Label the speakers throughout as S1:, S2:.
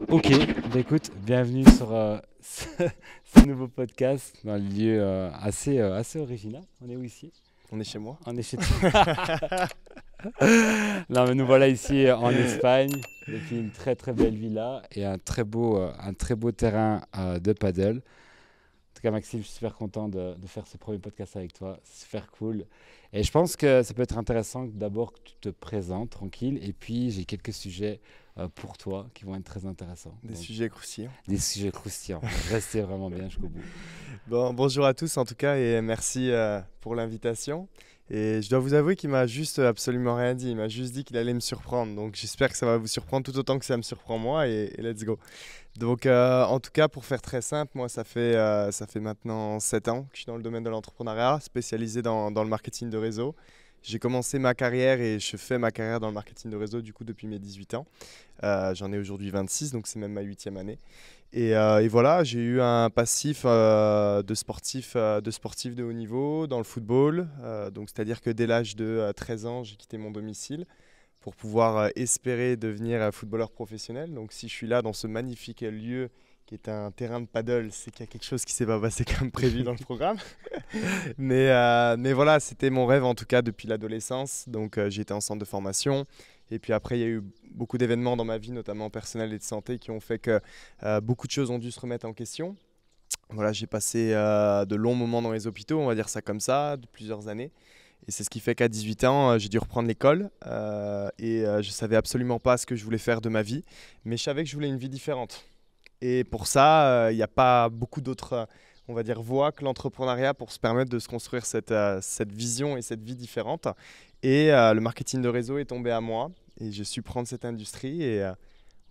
S1: Ok, bah écoute, bienvenue sur ce nouveau podcast dans un lieu assez original. On est où ici?
S2: On est chez moi.
S1: On est chez toi. Non, mais nous voilà ici en Espagne, depuis une très très belle villa et un très beau terrain de paddle. En tout cas, Maxime, je suis super content de faire ce premier podcast avec toi. C'est super cool. Et je pense que ça peut être intéressant d'abord que tu te présentes tranquille. Et puis, j'ai quelques sujets pour toi qui vont être très intéressants.
S2: Des
S1: Donc,
S2: sujets croustillants.
S1: des sujets croustillants. Restez vraiment bien jusqu'au bout.
S2: Bon, bonjour à tous en tout cas et merci pour l'invitation. Et je dois vous avouer qu'il m'a juste absolument rien dit. Il m'a juste dit qu'il allait me surprendre. Donc j'espère que ça va vous surprendre tout autant que ça me surprend moi et let's go. Donc en tout cas pour faire très simple, moi ça fait maintenant 7 ans que je suis dans le domaine de l'entrepreneuriat, spécialisé dans le marketing de réseau. J'ai commencé ma carrière et je fais ma carrière dans le marketing de réseau du coup depuis mes 18 ans. J'en ai aujourd'hui 26, donc c'est même ma 8e année. Et voilà, j'ai eu un passif de sportif de haut niveau dans le football. Donc c'est-à-dire que dès l'âge de 13 ans, j'ai quitté mon domicile pour pouvoir espérer devenir footballeur professionnel. Donc si je suis là dans ce magnifique lieu qui est un terrain de paddle, c'est qu'il y a quelque chose qui s'est pas passé comme prévu dans le programme. Mais voilà, c'était mon rêve en tout cas depuis l'adolescence. Donc j'ai été en centre de formation. Et puis après, il y a eu beaucoup d'événements dans ma vie, notamment personnelle et de santé, qui ont fait que beaucoup de choses ont dû se remettre en question. Voilà, j'ai passé de longs moments dans les hôpitaux, on va dire ça comme ça, de plusieurs années. Et c'est ce qui fait qu'à 18 ans, j'ai dû reprendre l'école je savais absolument pas ce que je voulais faire de ma vie, mais je savais que je voulais une vie différente. Et pour ça, il n'y a pas beaucoup d'autres, on va dire, voies que l'entrepreneuriat pour se permettre de se construire cette vision et cette vie différente. Et le marketing de réseau est tombé à moi et j'ai su prendre cette industrie et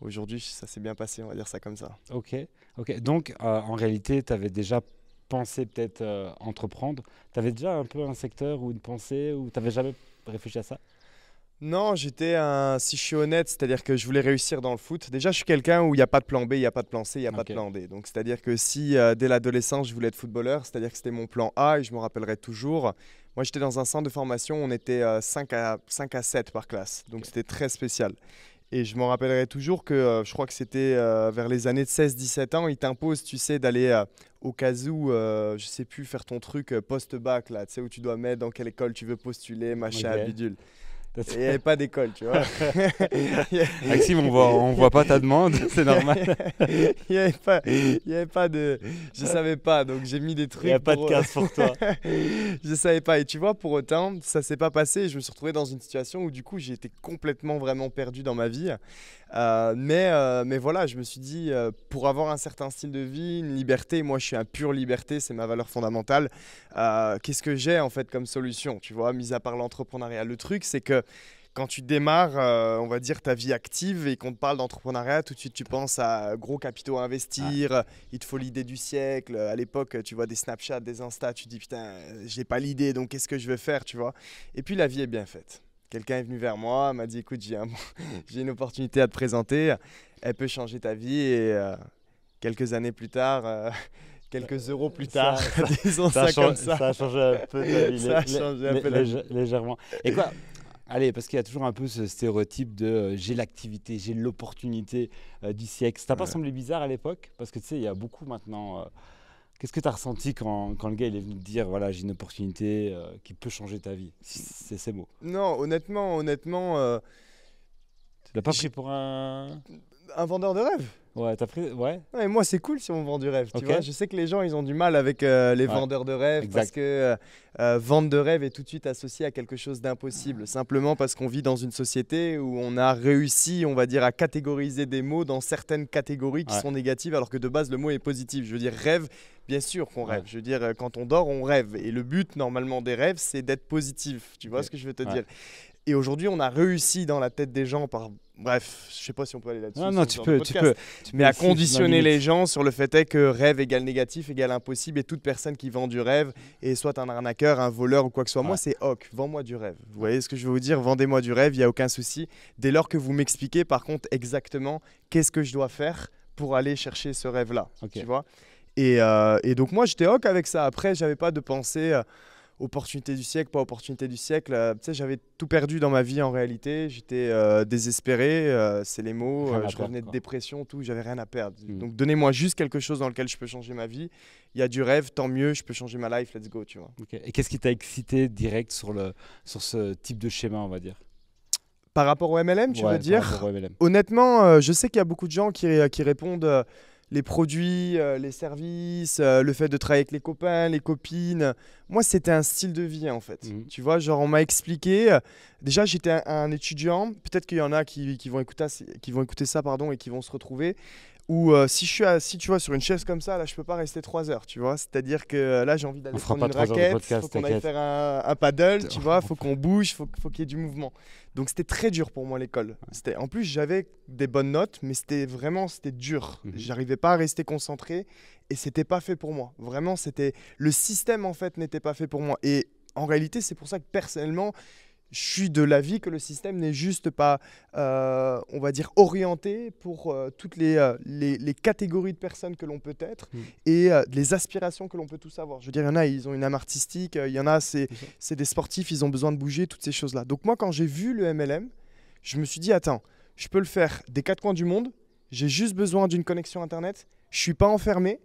S2: aujourd'hui, ça s'est bien passé, on va dire ça comme ça.
S1: Ok, ok. Donc, en réalité, tu avais déjà pensé peut-être entreprendre. Tu avais déjà un peu un secteur ou une pensée ou tu n'avais jamais réfléchi à ça?
S2: Non, si je suis honnête, c'est-à-dire que je voulais réussir dans le foot. Déjà, je suis quelqu'un où il n'y a pas de plan B, il n'y a pas de plan C, il n'y a pas de
S1: Ok,
S2: plan D. Donc, c'est-à-dire que si dès l'adolescence, je voulais être footballeur, c'est-à-dire que c'était mon plan A et je me rappellerai toujours. Moi, j'étais dans un centre de formation, on était 5 à 7 par classe. Donc,
S1: ok.
S2: c'était très spécial. Et je me rappellerai toujours que je crois que c'était vers les années de 16-17 ans, ils t'imposent, tu sais, d'aller au cas où, je sais plus, faire ton truc post-bac, là, tu sais, où tu dois mettre dans quelle école tu veux postuler, machin,
S1: Ok.
S2: bidule. Et il n'y avait pas d'école, tu vois.
S1: Maxime, on voit pas ta demande, c'est normal.
S2: Il n'y avait pas, il y avait pas de... Je savais pas, donc j'ai mis des
S1: Il n'y a
S2: trucs
S1: pas de
S2: pour...
S1: case pour toi.
S2: Je savais pas. Et tu vois, pour autant, ça s'est pas passé. Et je me suis retrouvé dans une situation où du coup, j'ai été complètement vraiment perdu dans ma vie. Mais voilà, je me suis dit, pour avoir un certain style de vie, une liberté, moi je suis un pur liberté, c'est ma valeur fondamentale. Qu'est-ce que j'ai en fait comme solution, tu vois, mis à part l'entrepreneuriat? Le truc, c'est que quand tu démarres, on va dire, ta vie active et qu'on te parle d'entrepreneuriat, tout de suite tu penses à gros capitaux à
S1: Ah,
S2: investir, il te faut l'idée du siècle. À l'époque, tu vois des Snapchat, des Insta, tu te dis putain, j'ai pas l'idée, donc qu'est-ce que je vais faire, tu vois. Et puis la vie est bien faite. Quelqu'un est venu vers moi, m'a dit écoute, j'ai une opportunité à te présenter, elle peut changer ta vie et quelques années plus tard, quelques euros plus tard,
S1: ça, ça,
S2: disons
S1: ça a
S2: ça comme
S1: changé,
S2: ça,
S1: ça a changé un peu ta vie,
S2: ça a changé un peu la vie.
S1: légèrement. Et quoi? Allez, parce qu'il y a toujours un peu ce stéréotype de j'ai l'activité, j'ai l'opportunité du siècle. Ça t'a pas
S2: Ouais.
S1: semblé bizarre à l'époque? Parce que tu sais, il y a beaucoup maintenant. Qu'est-ce que tu as ressenti quand le gars il est venu te dire voilà, j'ai une opportunité qui peut changer ta vie? C'est ces mots.
S2: Non, honnêtement,
S1: Tu l'as pas pris pour un.
S2: un vendeur de rêve.
S1: Ouais, t'as pris. Ouais,
S2: Ouais, moi, c'est cool si on vend du rêve, tu
S1: ok.
S2: vois. Je sais que les gens, ils ont du mal avec les
S1: Ouais,
S2: vendeurs de rêve parce
S1: exact.
S2: que vendre de rêve est tout de suite associé à quelque chose d'impossible. Simplement parce qu'on vit dans une société où on a réussi, on va dire, à catégoriser des mots dans certaines catégories qui
S1: Ouais,
S2: sont négatives alors que de base, le mot est positif. Je veux dire, rêve, bien sûr qu'on
S1: ouais,
S2: rêve. Je veux dire, quand on dort, on rêve. Et le but, normalement, des rêves, c'est d'être positif. Tu vois
S1: ok.
S2: ce que je veux te
S1: Ouais.
S2: dire? Et aujourd'hui, on a réussi dans la tête des gens par... Bref, je sais pas si on peut aller là-dessus
S1: Non, non,
S2: sur ce
S1: tu
S2: genre de
S1: peux, tu
S2: podcast.
S1: peux. Tu
S2: Mais
S1: peux
S2: à
S1: ici, je suis dans la
S2: conditionner les
S1: limite.
S2: gens sur le fait est que rêve égale négatif égale impossible et toute personne qui vend du rêve est soit un arnaqueur, un voleur ou quoi que ce soit. Moi,
S1: Ouais,
S2: c'est OK, vends-moi du rêve. Vous
S1: ouais,
S2: voyez ce que je veux vous dire? Vendez-moi du rêve, il n'y a aucun souci. Dès lors que vous m'expliquez, par contre, exactement qu'est-ce que je dois faire pour aller chercher ce rêve-là.
S1: ok.
S2: Tu vois? Et donc, moi, j'étais OK avec ça. Après, j'avais pas de pensée. opportunité du siècle, pas opportunité du siècle. Tu sais, j'avais tout perdu dans ma vie en réalité. J'étais désespéré, c'est les mots.
S1: Rien à
S2: Je
S1: perdre,
S2: revenais de
S1: quoi.
S2: dépression, tout. J'avais rien à perdre.
S1: Mm.
S2: Donc, donnez-moi juste quelque chose dans lequel je peux changer ma vie. Il y a du rêve, tant mieux. Je peux changer ma life. Let's go, tu vois.
S1: Ok. Et qu'est-ce qui t'a excité direct sur ce type de schéma, on va dire?
S2: Par rapport au MLM, tu
S1: Ouais,
S2: veux
S1: par
S2: dire?
S1: rapport au MLM.
S2: Honnêtement, je sais qu'il y a beaucoup de gens qui répondent les produits, les services, le fait de travailler avec les copains, les copines. Moi, c'était un style de vie en fait.
S1: Mhm.
S2: Tu vois, genre on m'a expliqué. Déjà, j'étais un étudiant. Peut-être qu'il y en a qui vont écouter ça, pardon, et qui vont se retrouver. Ou si je suis assis, tu vois, sur une chaise comme ça, là, je peux pas rester 3 heures, tu vois. C'est-à-dire que là, j'ai envie d'aller
S1: On fera
S2: prendre
S1: pas
S2: une
S1: 3 heures de
S2: raquette,
S1: podcast,
S2: faut qu'on aille
S1: t'inquiète.
S2: faire un paddle, tu vois, faut qu'on bouge, faut qu'il y ait du mouvement. Donc c'était très dur pour moi l'école. En plus, j'avais des bonnes notes, mais c'était dur.
S1: Mhm.
S2: J'arrivais pas à rester concentré et c'était pas fait pour moi. Vraiment, le système en fait n'était pas fait pour moi. Et en réalité, c'est pour ça que personnellement, je suis de l'avis que le système n'est juste pas, on va dire, orienté pour toutes les catégories de personnes que l'on peut être et les aspirations que l'on peut tous avoir. Je veux dire, il y en a, ils ont une âme artistique, il y en a, c'est des sportifs, ils ont besoin de bouger, toutes ces choses-là. Donc moi, quand j'ai vu le MLM, je me suis dit, attends, je peux le faire des 4 coins du monde, j'ai juste besoin d'une connexion Internet, je ne suis pas enfermé,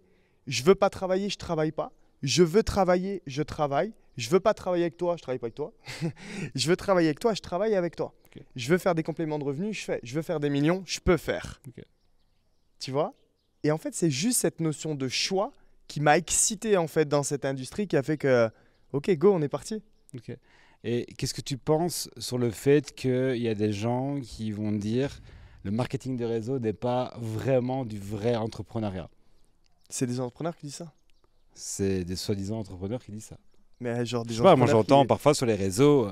S2: je ne veux pas travailler, je ne travaille pas, je veux travailler, je travaille. Je veux pas travailler avec toi, je travaille pas avec toi. Je veux travailler avec toi, je travaille avec toi.
S1: Okay.
S2: Je veux faire des compléments de revenus, je fais. Je veux faire des millions, je peux faire.
S1: Okay.
S2: Tu vois? Et en fait, c'est juste cette notion de choix qui m'a excité en fait dans cette industrie qui a fait que, ok, go, on est parti.
S1: Okay. Et qu'est-ce que tu penses sur le fait qu'il y a des gens qui vont dire le marketing de réseau n'est pas vraiment du vrai entrepreneuriat?
S2: C'est des entrepreneurs qui disent ça?
S1: C'est des soi-disant entrepreneurs qui disent ça.
S2: Mais genre des
S1: je sais pas, moi j'entends parfois sur les réseaux,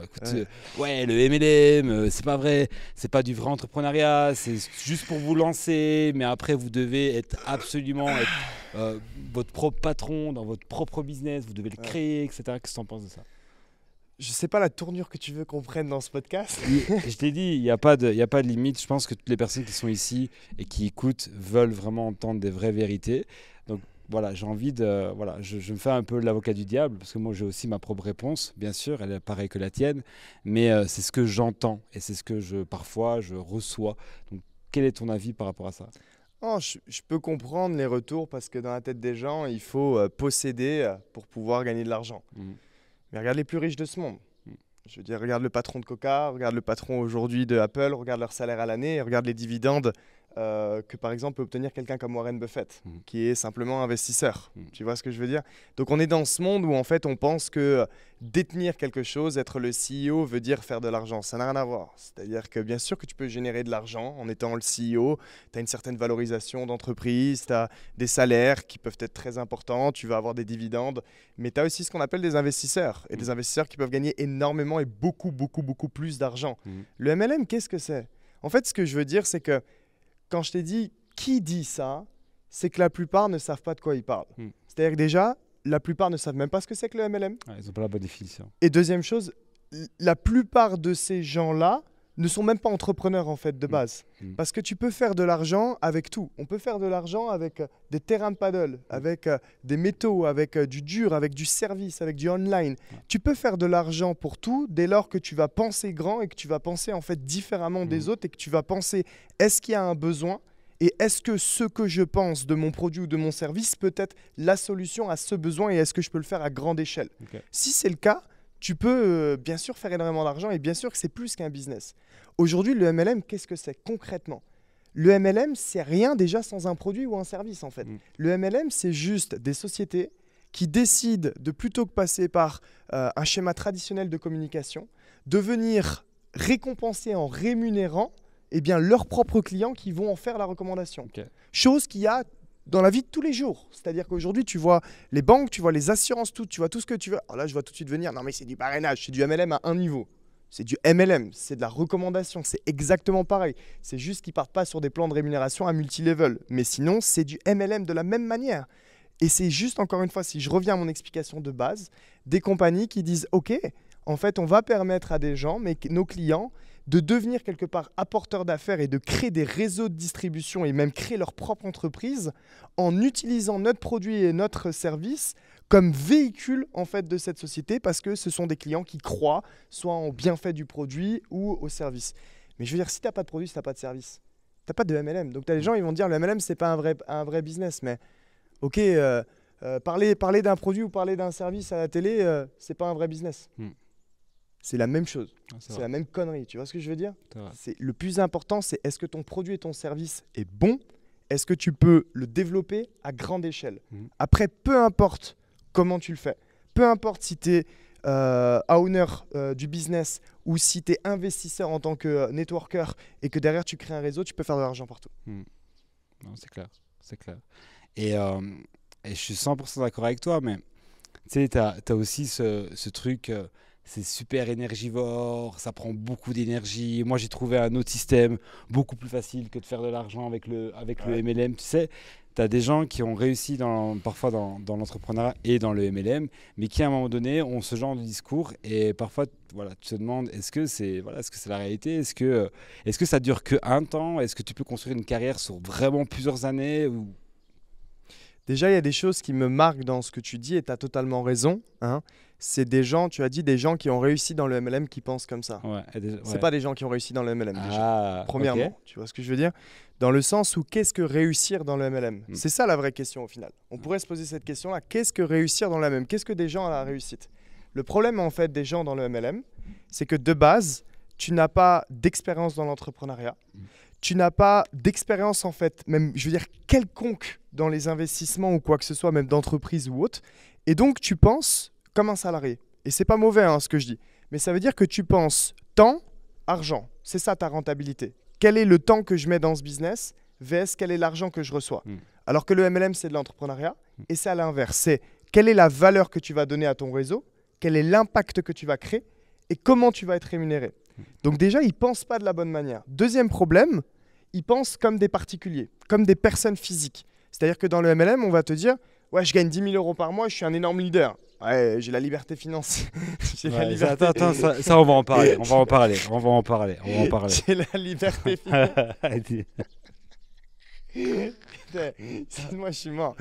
S1: ouais, le MLM, c'est pas vrai, c'est pas du vrai entrepreneuriat, c'est juste pour vous lancer, mais après vous devez absolument être votre propre patron dans votre propre business, vous devez le créer, etc. Qu'est-ce que tu en penses de ça?
S2: Je sais pas la tournure que tu veux qu'on prenne dans ce podcast.
S1: Je t'ai dit, il n'y a pas de limite. Je pense que toutes les personnes qui sont ici et qui écoutent veulent vraiment entendre des vraies vérités. Donc voilà, j'ai envie de... Voilà, je me fais un peu l'avocat du diable parce que moi j'ai aussi ma propre réponse, bien sûr, elle est pareille que la tienne, mais c'est ce que j'entends et c'est ce que parfois je reçois. Donc quel est ton avis par rapport à ça?
S2: Oh, je peux comprendre les retours parce que dans la tête des gens, il faut posséder pour pouvoir gagner de l'argent. Mais regarde les plus riches de ce monde. Je veux dire, regarde le patron de Coca, regarde le patron aujourd'hui de Apple, regarde leur salaire à l'année, regarde les dividendes que par exemple peut obtenir quelqu'un comme Warren Buffett, qui est simplement investisseur. Tu vois ce que je veux dire? Donc on est dans ce monde où en fait on pense que détenir quelque chose, être le CEO veut dire faire de l'argent. Ça n'a rien à voir. C'est-à-dire que bien sûr que tu peux générer de l'argent en étant le CEO, tu as une certaine valorisation d'entreprise, tu as des salaires qui peuvent être très importants, tu vas avoir des dividendes, mais tu as aussi ce qu'on appelle des investisseurs et des investisseurs qui peuvent gagner énormément et beaucoup plus d'argent. Le MLM, qu'est-ce que c'est? En fait, ce que je veux dire, c'est que quand je t'ai dit qui dit ça, c'est que la plupart ne savent pas de quoi ils parlent. C'est-à-dire que déjà, la plupart ne savent même pas ce que c'est que le MLM.
S1: Ouais, ils n'ont pas la bonne définition.
S2: Et deuxième chose, la plupart de ces gens-là ne sont même pas entrepreneurs en fait de base. Parce que tu peux faire de l'argent avec tout. On peut faire de l'argent avec des terrains de paddle, avec des métaux, avec du dur, avec du service, avec du online. Tu peux faire de l'argent pour tout dès lors que tu vas penser grand et que tu vas penser en fait différemment des autres et que tu vas penser est-ce qu'il y a un besoin et est-ce que ce que je pense de mon produit ou de mon service peut être la solution à ce besoin et est-ce que je peux le faire à grande échelle. Si c'est le cas, tu peux bien sûr faire énormément d'argent et bien sûr que c'est plus qu'un business. Aujourd'hui, le MLM, qu'est-ce que c'est concrètement? Le MLM, c'est rien déjà sans un produit ou un service en fait. Le MLM, c'est juste des sociétés qui décident de plutôt que passer par un schéma traditionnel de communication, de venir récompenser en rémunérant leurs propres clients qui vont en faire la recommandation. Chose qu'il y a dans la vie de tous les jours. C'est-à-dire qu'aujourd'hui, tu vois les banques, tu vois les assurances, tu vois tout ce que tu veux. Alors là, je vois tout de suite venir, non mais c'est du parrainage, c'est du MLM à un niveau. C'est du MLM, c'est de la recommandation, c'est exactement pareil. C'est juste qu'ils ne partent pas sur des plans de rémunération à multilevel. Mais sinon, c'est du MLM de la même manière. Et c'est juste, encore une fois, si je reviens à mon explication de base, des compagnies qui disent « Ok, en fait, on va permettre à des gens, mais nos clients, de devenir quelque part apporteurs d'affaires et de créer des réseaux de distribution et même créer leur propre entreprise en utilisant notre produit et notre service comme véhicule en fait de cette société parce que ce sont des clients qui croient soit au bienfait du produit ou au service. Mais je veux dire, si tu n'as pas de produit, si tu n'as pas de service, tu n'as pas de MLM. Donc tu as des gens ils vont dire le MLM, ce n'est pas un vrai business. Mais ok, parler d'un produit ou parler d'un service à la télé, ce n'est pas un vrai business. C'est la même chose. C'est la même connerie. Tu vois ce que je veux dire? Le plus important, c'est est-ce que ton produit et ton service est bon? Est-ce que tu peux le développer à grande échelle? Après, peu importe comment tu le fais, peu importe si tu es owner du business ou si tu es investisseur en tant que networker et que derrière tu crées un réseau, tu peux faire de l'argent partout.
S1: Non, c'est clair, c'est clair. Et je suis 100% d'accord avec toi, mais tu sais, tu as aussi ce truc, c'est super énergivore, ça prend beaucoup d'énergie. Moi, j'ai trouvé un autre système beaucoup plus facile que de faire de l'argent avec le MLM. Tu sais, tu as des gens qui ont réussi parfois dans l'entrepreneuriat et dans le MLM, mais qui à un moment donné ont ce genre de discours. Et parfois, voilà, tu te demandes, est-ce que c'est la réalité? Est-ce que ça dure qu'un temps? Est-ce que tu peux construire une carrière sur vraiment plusieurs années ou...
S2: Déjà, il y a des choses qui me marquent dans ce que tu dis et tu as totalement raison. Hein. C'est des gens, tu as dit des gens qui ont réussi dans le MLM qui pensent comme ça. C'est pas des gens qui ont réussi dans le MLM déjà. Premièrement, okay. Tu vois ce que je veux dire? Dans le sens où qu'est-ce que réussir dans le MLM? C'est ça la vraie question au final. On pourrait se poser cette question-là. Qu'est-ce que réussir dans le MLM? Qu'est-ce que des gens à la réussite? Le problème en fait des gens dans le MLM, c'est que de base, tu n'as pas d'expérience dans l'entrepreneuriat. Tu n'as pas d'expérience en fait, même je veux dire quelconque dans les investissements ou quoi que ce soit, même d'entreprise ou autre. Et donc tu penses comme un salarié. Et c'est pas mauvais ce que je dis. Mais ça veut dire que tu penses temps, argent. C'est ça ta rentabilité. Quel est le temps que je mets dans ce business vs quel est l'argent que je reçois. Alors que le MLM c'est de l'entrepreneuriat et c'est à l'inverse. C'est quelle est la valeur que tu vas donner à ton réseau, quel est l'impact que tu vas créer et comment tu vas être rémunéré. Donc déjà, ils ne pensent pas de la bonne manière. Deuxième problème, ils pensent comme des particuliers, comme des personnes physiques. C'est-à-dire que dans le MLM, on va te dire « Ouais, je gagne 10 000 € par mois, je suis un énorme leader. Ouais, j'ai la liberté financière. »
S1: Attends, ça, on va en parler. On va en parler.
S2: J'ai la liberté financière. Moi, je suis mort.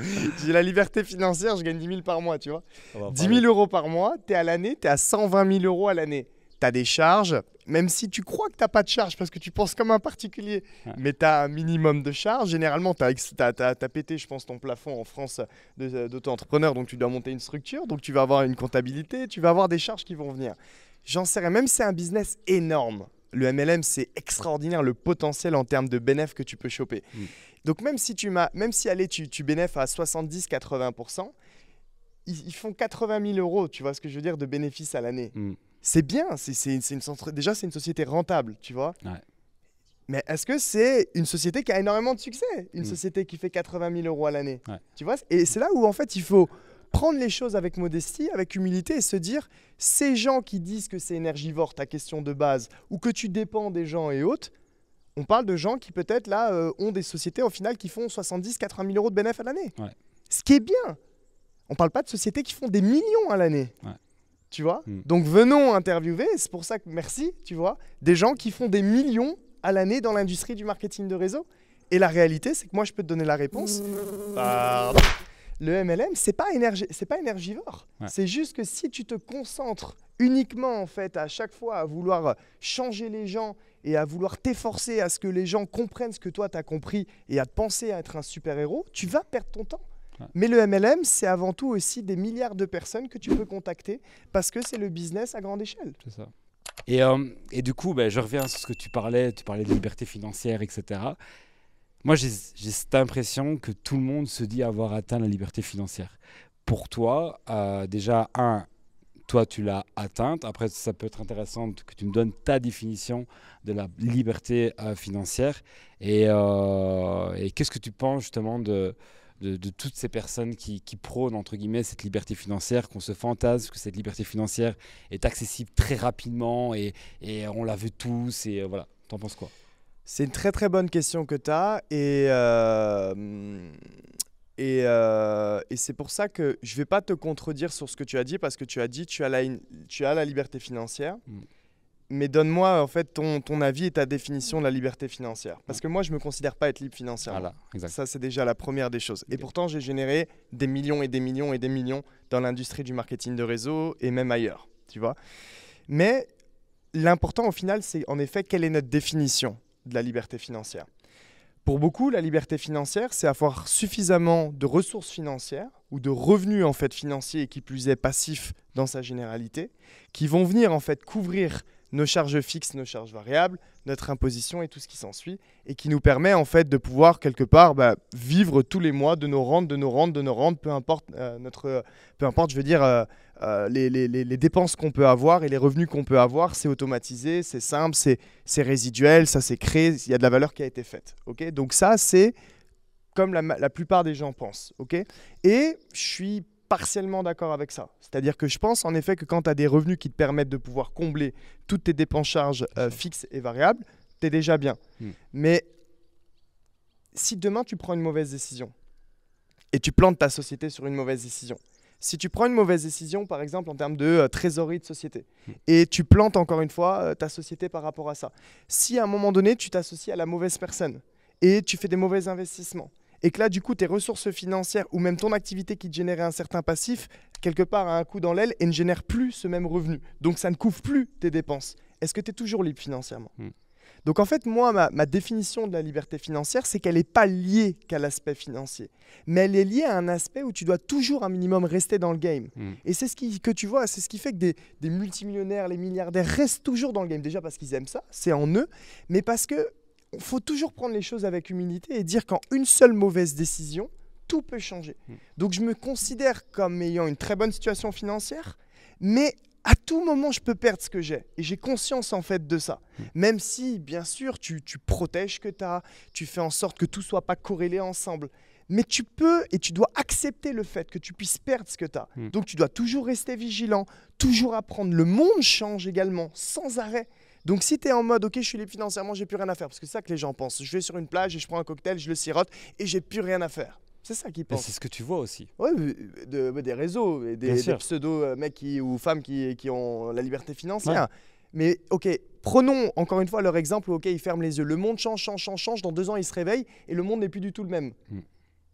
S2: J'ai la liberté financière, je gagne 10 000 par mois, tu vois. 10 000 € par mois, tu es à l'année, tu es à 120 000 € à l'année. Tu as des charges, même si tu crois que tu n'as pas de charges parce que tu penses comme un particulier, mais tu as un minimum de charges. Généralement, tu as pété, je pense, ton plafond en France d'auto-entrepreneur, donc tu dois monter une structure, donc tu vas avoir une comptabilité, tu vas avoir des charges qui vont venir. J'en sais rien, même si c'est un business énorme. Le MLM, c'est extraordinaire le potentiel en termes de bénéfices que tu peux choper. Donc même si tu bénéfices à 70-80%, ils font 80 000 €, tu vois ce que je veux dire, de bénéfices à l'année. C'est bien, déjà c'est une société rentable, tu vois. Mais est-ce que c'est une société qui a énormément de succès, une société qui fait 80 000 € à l'année, tu vois? Et c'est là où en fait il faut prendre les choses avec modestie, avec humilité et se dire, ces gens qui disent que c'est énergivore, ta question de base, ou que tu dépends des gens et autres, on parle de gens qui peut-être là ont des sociétés au final qui font 70-80 000 € de bénéfices à l'année. Ce qui est bien. On ne parle pas de sociétés qui font des millions à l'année. Tu vois? Donc venons interviewer, c'est pour ça que merci, tu vois, des gens qui font des millions à l'année dans l'industrie du marketing de réseau. Et la réalité, c'est que moi, je peux te donner la réponse. Pardon. Le MLM, c'est pas énergivore. C'est juste que si tu te concentres uniquement en fait à chaque fois à vouloir changer les gens et à vouloir t'efforcer à ce que les gens comprennent ce que toi tu as compris et à te penser à être un super-héros, tu vas perdre ton temps. Mais le MLM, c'est avant tout aussi des milliards de personnes que tu peux contacter parce que c'est le business à grande échelle.
S1: C'est ça. Et du coup, je reviens sur ce que tu parlais de liberté financière, etc. Moi, j'ai cette impression que tout le monde se dit avoir atteint la liberté financière. Pour toi, déjà, toi, tu l'as atteinte. Après, ça peut être intéressant que tu me donnes ta définition de la liberté financière. Et qu'est-ce que tu penses justement de toutes ces personnes qui prônent, entre guillemets, cette liberté financière, qu'on se fantasme que cette liberté financière est accessible très rapidement et on la veut tous. Et voilà, t'en penses quoi?
S2: C'est une très très bonne question que tu as et c'est pour ça que je ne vais pas te contredire sur ce que tu as dit parce que tu as dit tu as la liberté financière Mais donne-moi en fait ton avis et ta définition de la liberté financière. Parce que moi, je ne me considère pas être libre financièrement.
S1: Voilà, exact.
S2: Ça, c'est déjà la première des choses. Et pourtant, j'ai généré des millions et des millions et des millions dans l'industrie du marketing de réseau et même ailleurs, tu vois. Mais l'important au final, c'est en effet quelle est notre définition de la liberté financière. Pour beaucoup, la liberté financière, c'est avoir suffisamment de ressources financières ou de revenus en fait financiers et qui plus est passifs dans sa généralité, qui vont venir en fait couvrir nos charges fixes, nos charges variables, notre imposition et tout ce qui s'ensuit, et qui nous permet en fait de pouvoir quelque part vivre tous les mois de nos rentes, peu importe je veux dire les dépenses qu'on peut avoir et les revenus qu'on peut avoir, c'est automatisé, c'est simple, c'est résiduel, ça c'est créé, il y a de la valeur qui a été faite. Okay, donc ça c'est comme la plupart des gens pensent. Okay, et je suis partiellement d'accord avec ça. C'est-à-dire que je pense en effet que quand tu as des revenus qui te permettent de pouvoir combler toutes tes dépenses charges fixes et variables, tu es déjà bien. Mais si demain tu prends une mauvaise décision et tu plantes ta société sur une mauvaise décision, si tu prends une mauvaise décision par exemple en termes de trésorerie de société et tu plantes encore une fois ta société par rapport à ça, si à un moment donné tu t'associes à la mauvaise personne et tu fais des mauvais investissements, et que là, du coup, tes ressources financières ou même ton activité qui te générait un certain passif, quelque part a un coup dans l'aile et ne génère plus ce même revenu. Donc, ça ne couvre plus tes dépenses. Est-ce que tu es toujours libre financièrement ? Donc, en fait, moi, ma définition de la liberté financière, c'est qu'elle n'est pas liée qu'à l'aspect financier. Mais elle est liée à un aspect où tu dois toujours un minimum rester dans le game. Et c'est que tu vois, c'est ce qui fait que des multimillionnaires, les milliardaires restent toujours dans le game. Déjà parce qu'ils aiment ça, c'est en eux, mais parce que il faut toujours prendre les choses avec humilité et dire qu'en une seule mauvaise décision, tout peut changer. Donc je me considère comme ayant une très bonne situation financière, mais à tout moment, je peux perdre ce que j'ai. Et j'ai conscience en fait de ça. Même si, bien sûr, tu protèges ce que tu as, tu fais en sorte que tout ne soit pas corrélé ensemble. Mais tu peux et tu dois accepter le fait que tu puisses perdre ce que tu as. Donc tu dois toujours rester vigilant, toujours apprendre. Le monde change également, sans arrêt. Donc si tu es en mode, ok, je suis libre financièrement, j'ai plus rien à faire, parce que c'est ça que les gens pensent. Je vais sur une plage et je prends un cocktail, je le sirote et j'ai plus rien à faire. C'est ça qu'ils pensent.
S1: C'est ce que tu vois aussi.
S2: Oui, des réseaux, et des pseudo-mecs ou femmes qui ont la liberté financière. Ouais. Mais ok, prenons encore une fois leur exemple où ok, ils ferment les yeux. Le monde change, dans 2 ans ils se réveillent et le monde n'est plus du tout le même.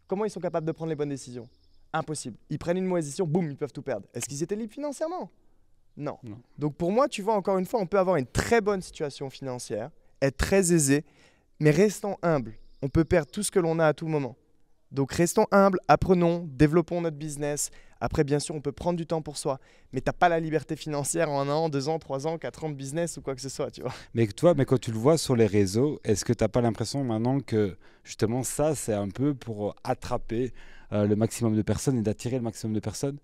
S2: Comment ils sont capables de prendre les bonnes décisions ? Impossible. Ils prennent une mauvaise décision, boum, ils peuvent tout perdre. Est-ce qu'ils étaient libres financièrement ? Non. Donc pour moi, tu vois, encore une fois, on peut avoir une très bonne situation financière, être très aisé, mais restons humbles. On peut perdre tout ce que l'on a à tout moment. Donc restons humbles, apprenons, développons notre business. Après, bien sûr, on peut prendre du temps pour soi, mais tu n'as pas la liberté financière en 1 an, 2 ans, 3 ans, 4 ans de business ou quoi que ce soit, tu vois.
S1: Mais quand tu le vois sur les réseaux, est-ce que tu n'as pas l'impression maintenant que justement ça, c'est un peu pour attraper le maximum de personnes et d'attirer le maximum de personnes ?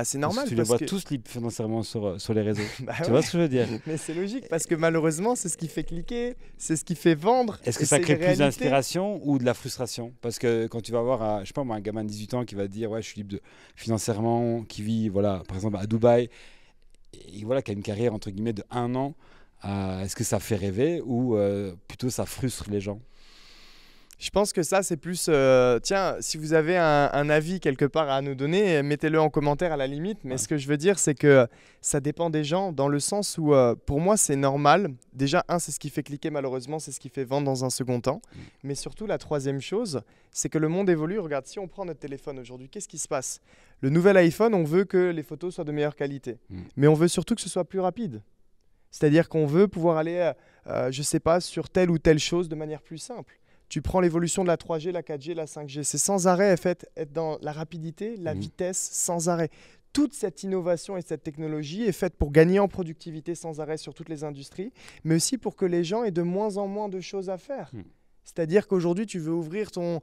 S2: C'est normal.
S1: Tu les vois tous libres financièrement sur les réseaux. Tu vois ce que je veux dire ?
S2: Mais c'est logique parce que malheureusement, c'est ce qui fait cliquer, c'est ce qui fait vendre.
S1: Est-ce que ça crée plus d'inspiration ou de la frustration ? Parce que quand tu vas voir un gamin de 18 ans qui va te dire ouais, je suis libre financièrement, qui vit par exemple à Dubaï, et voilà, qui a une carrière entre guillemets de 1 an, est-ce que ça fait rêver ou plutôt ça frustre les gens ?
S2: Je pense que ça, c'est plus... tiens, si vous avez un avis quelque part à nous donner, mettez-le en commentaire à la limite. Mais ce que je veux dire, c'est que ça dépend des gens dans le sens où, pour moi, c'est normal. Déjà, c'est ce qui fait cliquer malheureusement, c'est ce qui fait vendre dans un second temps. Mais surtout, la troisième chose, c'est que le monde évolue. Regarde, si on prend notre téléphone aujourd'hui, qu'est-ce qui se passe ? Le nouvel iPhone, on veut que les photos soient de meilleure qualité. Mais on veut surtout que ce soit plus rapide. C'est-à-dire qu'on veut pouvoir aller, je ne sais pas, sur telle ou telle chose de manière plus simple. Tu prends l'évolution de la 3G, la 4G, la 5G. C'est sans arrêt être dans la rapidité, la vitesse, sans arrêt. Toute cette innovation et cette technologie est faite pour gagner en productivité sans arrêt sur toutes les industries, mais aussi pour que les gens aient de moins en moins de choses à faire. C'est-à-dire qu'aujourd'hui, tu veux ouvrir ton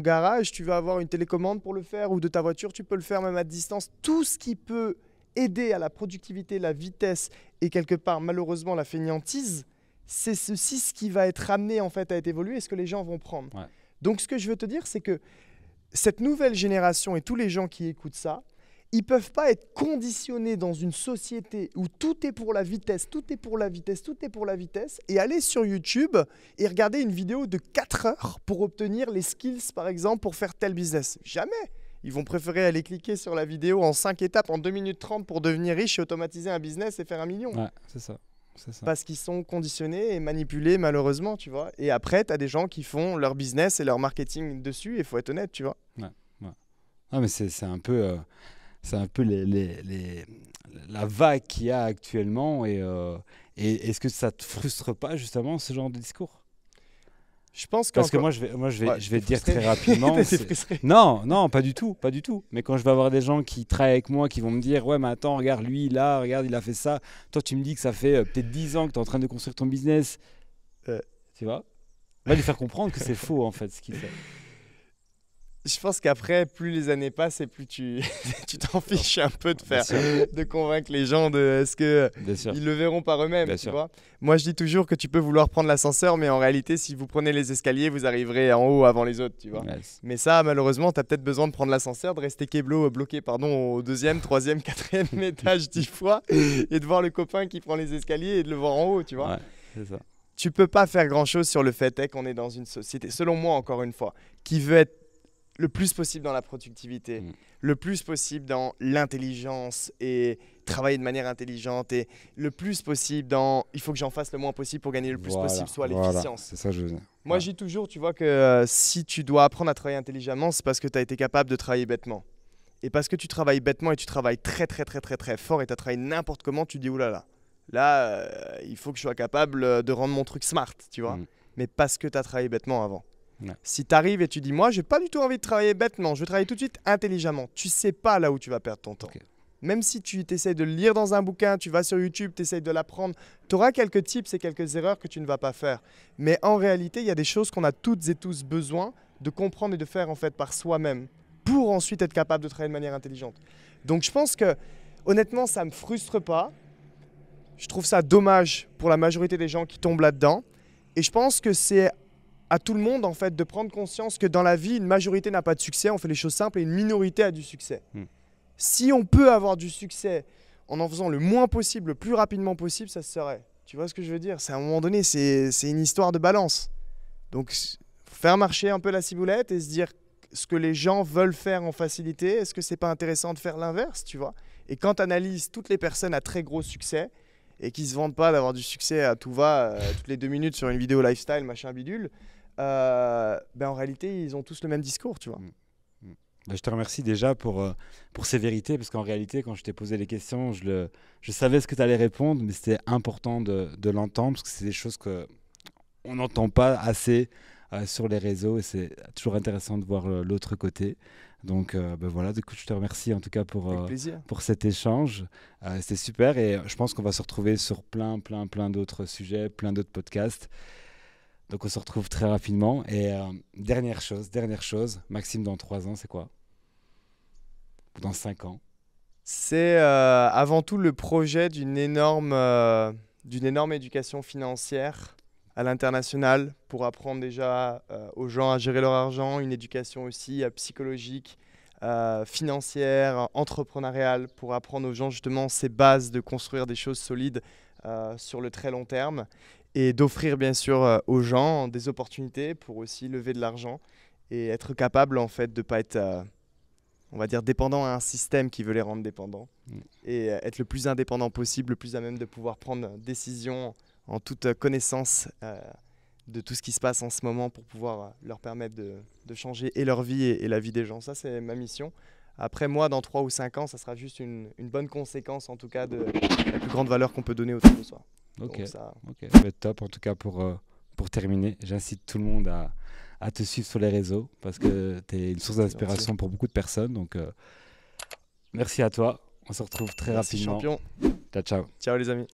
S2: garage, tu veux avoir une télécommande pour le faire, ou de ta voiture, tu peux le faire même à distance. Tout ce qui peut aider à la productivité, la vitesse et quelque part, malheureusement, la fainéantise, c'est ce qui va être amené en fait à être évolué et ce que les gens vont prendre. Donc ce que je veux te dire, c'est que cette nouvelle génération et tous les gens qui écoutent ça, ils ne peuvent pas être conditionnés dans une société où tout est pour la vitesse, et aller sur YouTube et regarder une vidéo de 4 heures pour obtenir les skills, par exemple, pour faire tel business. Jamais. Ils vont préférer aller cliquer sur la vidéo en 5 étapes, en 2 minutes 30 pour devenir riche et automatiser un business et faire 1 million.
S1: Ouais, c'est ça. C'est ça.
S2: Parce qu'ils sont conditionnés et manipulés malheureusement, tu vois. Et après, tu as des gens qui font leur business et leur marketing dessus, et il faut être honnête, tu vois.
S1: Ah, mais c'est un peu, la vague qu'il y a actuellement. Et est-ce que ça te frustre pas justement ce genre de discours?
S2: Je pense
S1: Parce que
S2: qu'encore-
S1: je vais te dire
S2: frustré.
S1: très rapidement.
S2: T'es
S1: c'est-
S2: frustré.
S1: Non, pas du tout, pas du tout. Mais quand je vais avoir des gens qui travaillent avec moi, qui vont me dire, ouais, mais attends, regarde lui, là, regarde, il a fait ça. Toi, tu me dis que ça fait peut-être 10 ans que tu es en train de construire ton business. Tu vois? On va lui faire comprendre que c'est faux, en fait, ce qu'il fait.
S2: Je pense qu'après, plus les années passent et plus tu tu t'en fiches un peu de
S1: Bien
S2: faire,
S1: sûr,
S2: de convaincre les gens de est-ce que
S1: bien sûr.
S2: ils le verront par eux-mêmes,
S1: Bien
S2: tu
S1: sûr.
S2: vois. Moi, je dis toujours que tu peux vouloir prendre l'ascenseur, mais en réalité, si vous prenez les escaliers, vous arriverez en haut avant les autres, tu vois.
S1: Ouais,
S2: Mais ça, malheureusement, tu as peut-être besoin de prendre l'ascenseur, de rester bloqué au 2e, 3e, 4e étage 10 fois et de voir le copain qui prend les escaliers et de le voir en haut, tu vois.
S1: ouais, c'est ça.
S2: Tu peux pas faire grand-chose sur le fait qu'on est dans une société, selon moi encore une fois, qui veut être le plus possible dans la productivité, le plus possible dans l'intelligence et travailler de manière intelligente, et le plus possible dans il faut que j'en fasse le moins possible pour gagner le plus possible, soit l'efficience.
S1: C'est ça que je veux dire.
S2: Moi,
S1: Ouais.
S2: je dis toujours, tu vois, que si tu dois apprendre à travailler intelligemment, c'est parce que tu as été capable de travailler bêtement. Et parce que tu travailles bêtement et tu travailles très fort et tu as travaillé n'importe comment, tu dis oulala. Là, il faut que je sois capable de rendre mon truc smart, tu vois. Mais parce que tu as travaillé bêtement avant.
S1: Ouais.
S2: Si tu arrives et tu dis, moi, j'ai pas du tout envie de travailler bêtement, je veux travailler tout de suite intelligemment, tu sais pas là où tu vas perdre ton temps.
S1: Ok.
S2: Même si tu essaies de le lire dans un bouquin, tu vas sur YouTube, tu essaies de l'apprendre, tu auras quelques tips et quelques erreurs que tu ne vas pas faire. Mais en réalité, il y a des choses qu'on a toutes et tous besoin de comprendre et de faire en fait par soi-même pour ensuite être capable de travailler de manière intelligente. Donc je pense que honnêtement, ça ne me frustre pas. Je trouve ça dommage pour la majorité des gens qui tombent là-dedans. Et je pense que c'est à tout le monde en fait de prendre conscience que dans la vie, une majorité n'a pas de succès, on fait les choses simples, et une minorité a du succès. Si on peut avoir du succès en faisant le moins possible, le plus rapidement possible, ça se serait. Tu vois ce que je veux dire? C'est à un moment donné, c'est une histoire de balance. Donc, faire marcher un peu la ciboulette et se dire ce que les gens veulent faire en facilité, est-ce que c'est pas intéressant de faire l'inverse, tu vois? Et quand tu analyses toutes les personnes à très gros succès et qui se vantent pas d'avoir du succès à tout va, toutes les 2 minutes sur une vidéo lifestyle, machin bidule, en réalité, ils ont tous le même discours, tu vois.
S1: Je te remercie déjà pour ces vérités, parce qu'en réalité, quand je t'ai posé les questions, je savais ce que tu allais répondre, mais c'était important de l'entendre, parce que c'est des choses qu'on n'entend pas assez sur les réseaux, et c'est toujours intéressant de voir l'autre côté. Donc voilà, du coup, je te remercie en tout cas
S2: Avec plaisir.
S1: pour cet échange. C'était super, et je pense qu'on va se retrouver sur plein d'autres sujets, plein d'autres podcasts. Donc on se retrouve très rapidement. Et dernière chose, Maxime, dans 3 ans, c'est quoi? Ou dans 5 ans?
S2: C'est avant tout le projet d'une énorme éducation financière à l'international pour apprendre déjà aux gens à gérer leur argent, une éducation aussi psychologique, financière, entrepreneuriale, pour apprendre aux gens justement ces bases de construire des choses solides sur le très long terme, et d'offrir bien sûr aux gens des opportunités pour aussi lever de l'argent et être capable en fait de ne pas être on va dire dépendant à un système qui veut les rendre dépendants, et être le plus indépendant possible, le plus à même de pouvoir prendre décision en toute connaissance de tout ce qui se passe en ce moment pour pouvoir leur permettre de changer et leur vie et la vie des gens. Ça, c'est ma mission. Après, moi, dans 3 ou 5 ans, ça sera juste une bonne conséquence, en tout cas, de la plus grande valeur qu'on peut donner autour de soi.
S1: Ok,
S2: Donc, ça
S1: va être top. En tout cas, pour terminer, j'incite tout le monde à te suivre sur les réseaux, parce que tu es une source d'inspiration pour beaucoup de personnes. Donc, merci à toi. On se retrouve très
S2: merci,
S1: rapidement.
S2: champion.
S1: Ciao, ciao.
S2: Ciao les amis.